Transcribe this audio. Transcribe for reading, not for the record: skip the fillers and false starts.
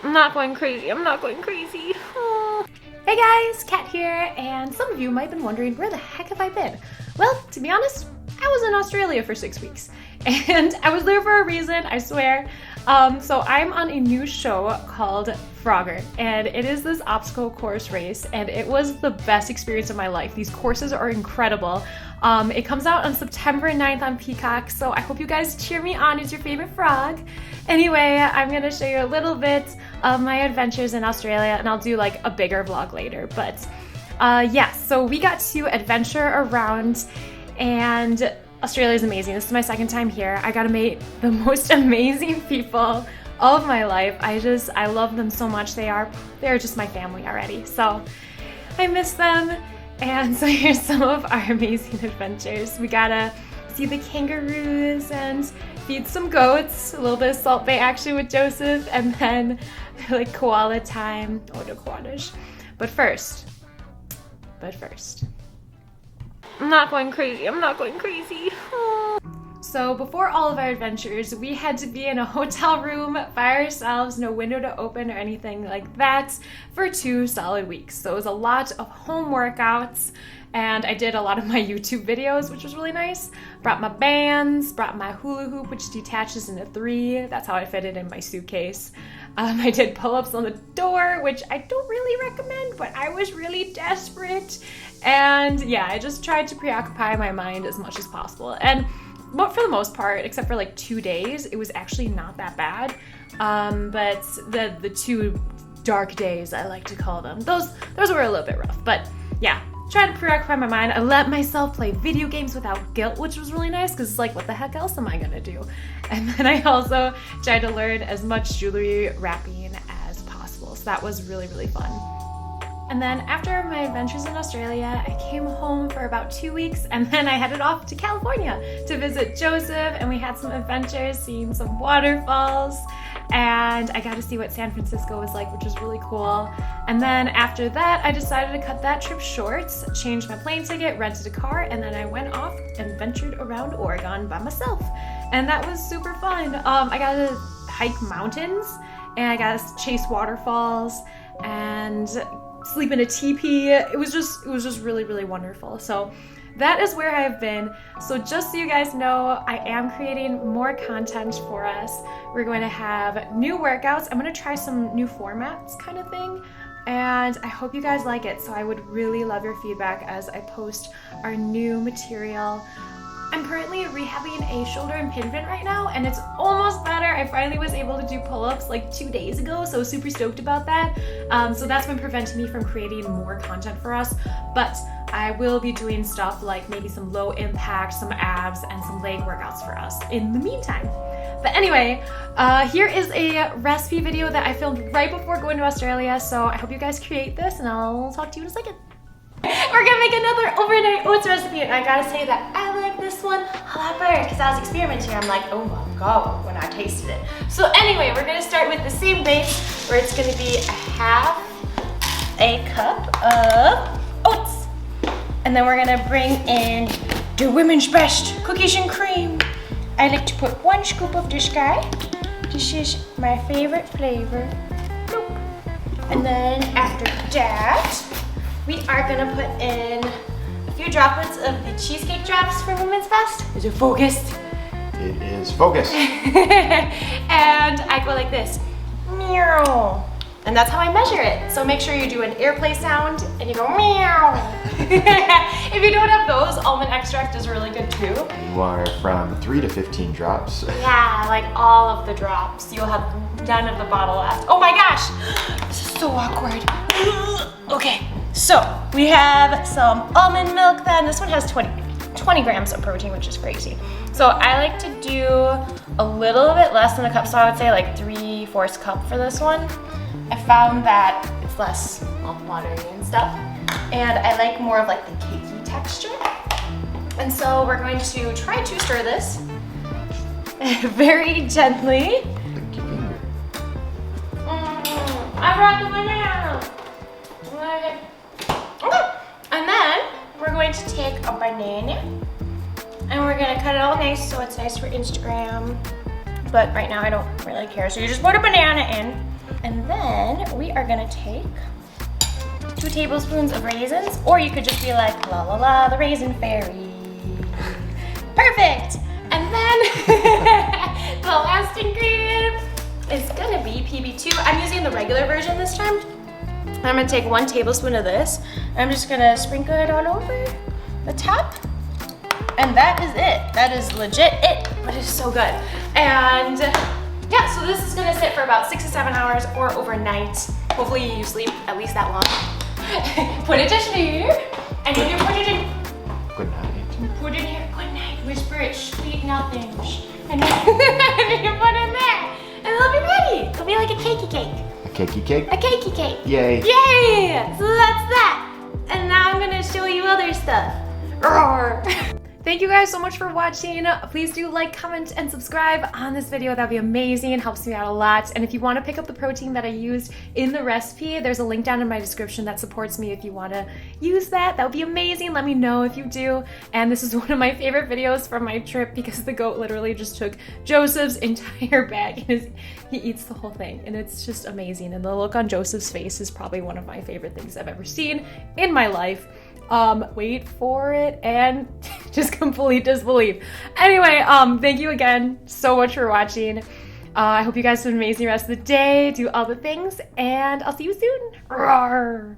I'm not going crazy. I'm not going crazy. Oh. Hey guys, Kat here, and some of you might have been wondering where the heck have I been? Well, to be honest, I was in Australia for 6 weeks, and I was there for a reason, I swear. So I'm on a new show called RAWRR, and it is this obstacle course race, and it was the best experience of my life. These courses are incredible. It comes out on September 9th on Peacock, so I hope you guys cheer me on as your favorite frog. Anyway, I'm gonna show you a little bit of my adventures in Australia, and I'll do like a bigger vlog later, but yeah, so we got to adventure around, and Australia is amazing. This is my second time here. I got to meet the most amazing people of my life. I love them so much. They're just my family already. So I miss them. And so here's some of our amazing adventures. We gotta see the kangaroos and feed some goats, a little bit of Salt Bay action with Joseph, and then like koala time. Oh, the koalas. But first, I'm not going crazy. I'm not going crazy. Oh. So before all of our adventures, we had to be in a hotel room by ourselves, no window to open or anything like that, for 2 solid weeks. So it was a lot of home workouts, and I did a lot of my YouTube videos, which was really nice. Brought my bands, brought my hula hoop, which detaches into 3. That's how I fit it in my suitcase. I did pull-ups on the door, which I don't really recommend, but I was really desperate. And yeah, I just tried to preoccupy my mind as much as possible. And for the most part, except for like 2 days, it was actually not that bad. But the 2 dark days, I like to call them, those were a little bit rough. But yeah, tried to preoccupy my mind. I let myself play video games without guilt, which was really nice, because it's like, what the heck else am I gonna do? And then I also tried to learn as much jewelry wrapping as possible. So that was really, really fun. And then after my adventures in Australia, I came home for about 2 weeks, and then I headed off to California to visit Joseph, and we had some adventures, seeing some waterfalls, and I got to see what San Francisco was like, which was really cool. And then after that, I decided to cut that trip short, changed my plane ticket, rented a car, and then I went off and ventured around Oregon by myself. And that was super fun. I got to hike mountains, and I got to chase waterfalls, and sleep in a teepee. It was just really, really wonderful. So that is where I've been. So just so you guys know, I am creating more content for us. We're going to have new workouts. I'm going to try some new formats kind of thing, and I hope you guys like it. So I would really love your feedback as I post our new material. I'm currently rehabbing a shoulder impingement right now, and it's almost better. I finally was able to do pull-ups like 2 days ago, so super stoked about that. So that's been preventing me from creating more content for us, but I will be doing stuff like maybe some low impact, some abs, and some leg workouts for us in the meantime. But anyway, here is a recipe video that I filmed right before going to Australia, so I hope you guys create this, and I'll talk to you in a second. We're gonna make another overnight oats recipe, and I gotta say that I like this one a lot better because I was experimenting. I'm like, oh my god, when I tasted it. So anyway, we're gonna start with the same base, where it's gonna be a cup of oats, and then we're gonna bring in the women's best cookies and cream. I like to put 1 scoop of this guy. This is my favorite flavor. Nope. And then after that, we are gonna put in a few droplets of the cheesecake drops from Women's Best. Is it focused? It is focused. And I go like this, meow. And that's how I measure it. So make sure you do an airplay sound and you go meow. If you don't have those, almond extract is really good too. You are from 3 to 15 drops. Yeah, like all of the drops. You'll have none of the bottle left. Oh my gosh, this is so awkward. Okay. So we have some almond milk then. This one has 20 grams of protein, which is crazy. So I like to do a little bit less than a cup. So I would say like 3/4 cup for this one. I found that it's less watery and stuff. And I like more of like the cakey texture. And so we're going to try to stir this very gently. Lick your finger. I brought the banana. Okay. And then we're going to take a banana and we're gonna cut it all nice so it's nice for Instagram. But right now I don't really care. So you just put a banana in And then we are gonna take 2 tablespoons of raisins, or you could just be like, la la la, the raisin fairy. Perfect! And then the last ingredient is gonna be PB2. I'm using the regular version this time. I'm gonna take 1 tablespoon of this. I'm just gonna sprinkle it on over the top. And that is it. That is legit it. That is so good. And yeah, so this is gonna sit for about 6 to 7 hours or overnight. Hopefully you sleep at least that long. Put it to sleep, and then you put it in. Good night. Put it here. Good night. Whisper it. Sweet nothings. And then you put it in there, and it'll be ready. It'll be like a cakey cake. A cakey cake? A cakey cake. Yay. Yay! So that's that. And now I'm gonna show you other stuff. RAWRR. Thank you guys so much for watching. Please do like, comment, and subscribe on this video. That'd be amazing. It helps me out a lot. And if you want to pick up the protein that I used in the recipe, there's a link down in my description that supports me if you want to use that. That would be amazing. Let me know if you do. And this is one of my favorite videos from my trip because the goat literally just took Joseph's entire bag and he eats the whole thing. And it's just amazing. And the look on Joseph's face is probably one of my favorite things I've ever seen in my life. Wait for it and just complete disbelief. Anyway, thank you again so much for watching. I hope you guys have an amazing rest of the day. Do all the things, and I'll see you soon. RAWRR.